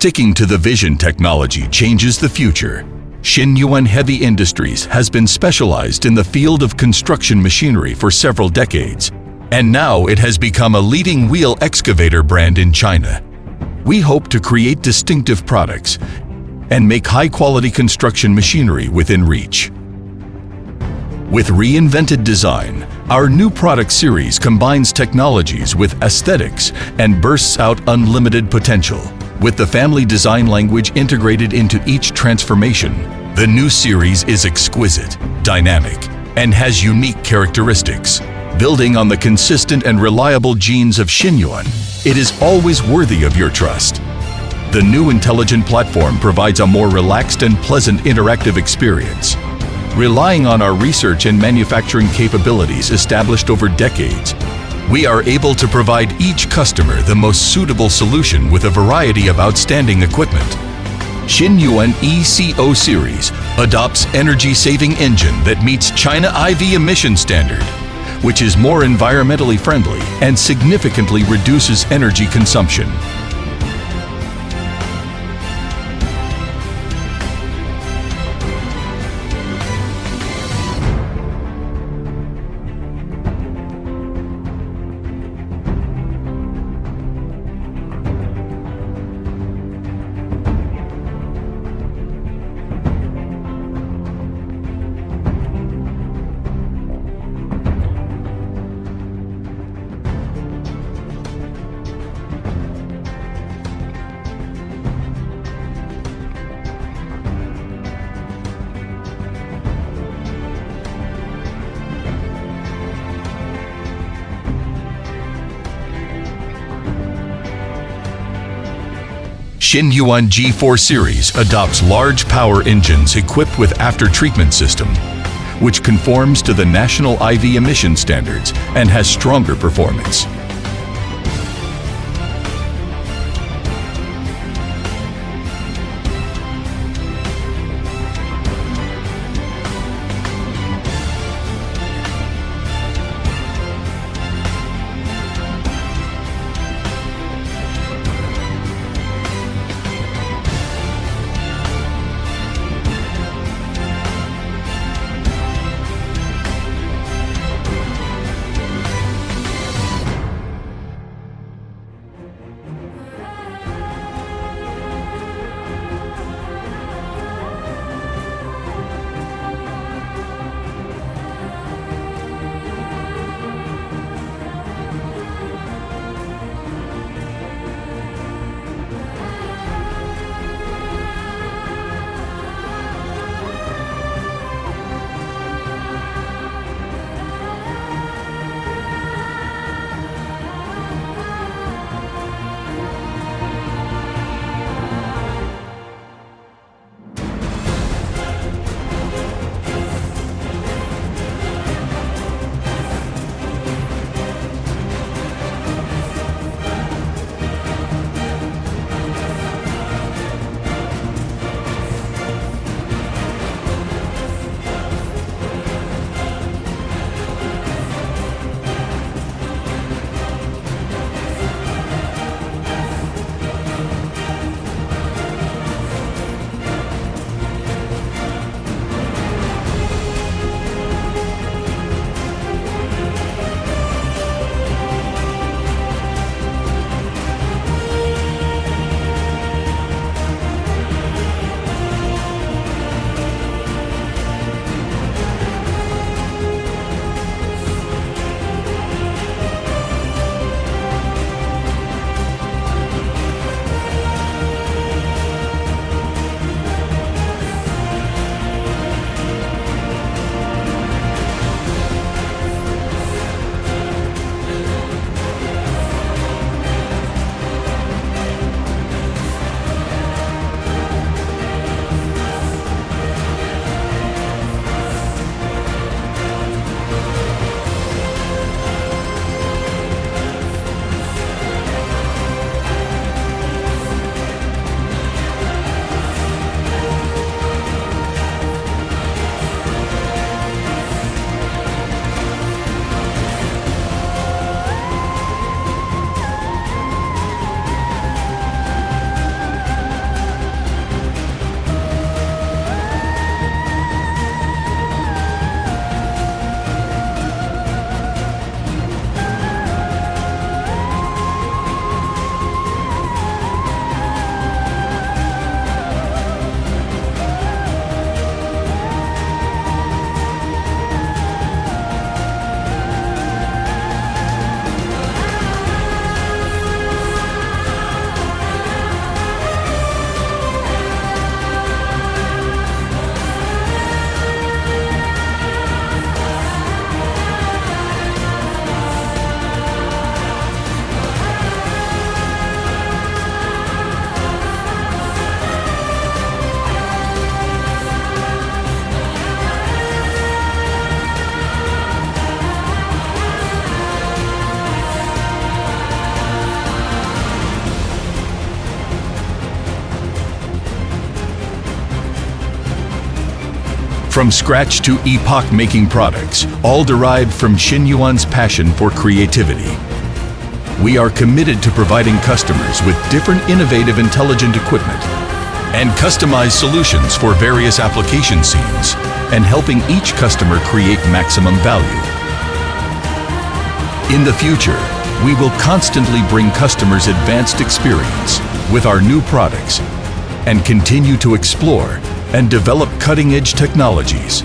Sticking to the vision, technology changes the future. Xinyuan Heavy Industries has been specialized in the field of construction machinery for several decades, and now it has become a leading wheel excavator brand in China. We hope to create distinctive products and make high-quality construction machinery within reach. With reinvented design, our new product series combines technologies with aesthetics and bursts out unlimited potential. With the family design language integrated into each transformation, the new series is exquisite, dynamic, and has unique characteristics. Building on the consistent and reliable genes of Xinyuan, it is always worthy of your trust. The new intelligent platform provides a more relaxed and pleasant interactive experience. Relying on our research and manufacturing capabilities established over decades, we are able to provide each customer the most suitable solution with a variety of outstanding equipment. Xinyuan ECO series adopts energy-saving engine that meets China IV emission standard, which is more environmentally friendly and significantly reduces energy consumption. Xinyuan G4 series adopts large power engines equipped with after-treatment system, which conforms to the national IV emission standards and has stronger performance. From scratch to epoch-making products, all derived from Xinyuan's passion for creativity. We are committed to providing customers with different innovative intelligent equipment and customized solutions for various application scenes, and helping each customer create maximum value. In the future, we will constantly bring customers advanced experience with our new products and continue to explore and develop cutting-edge technologies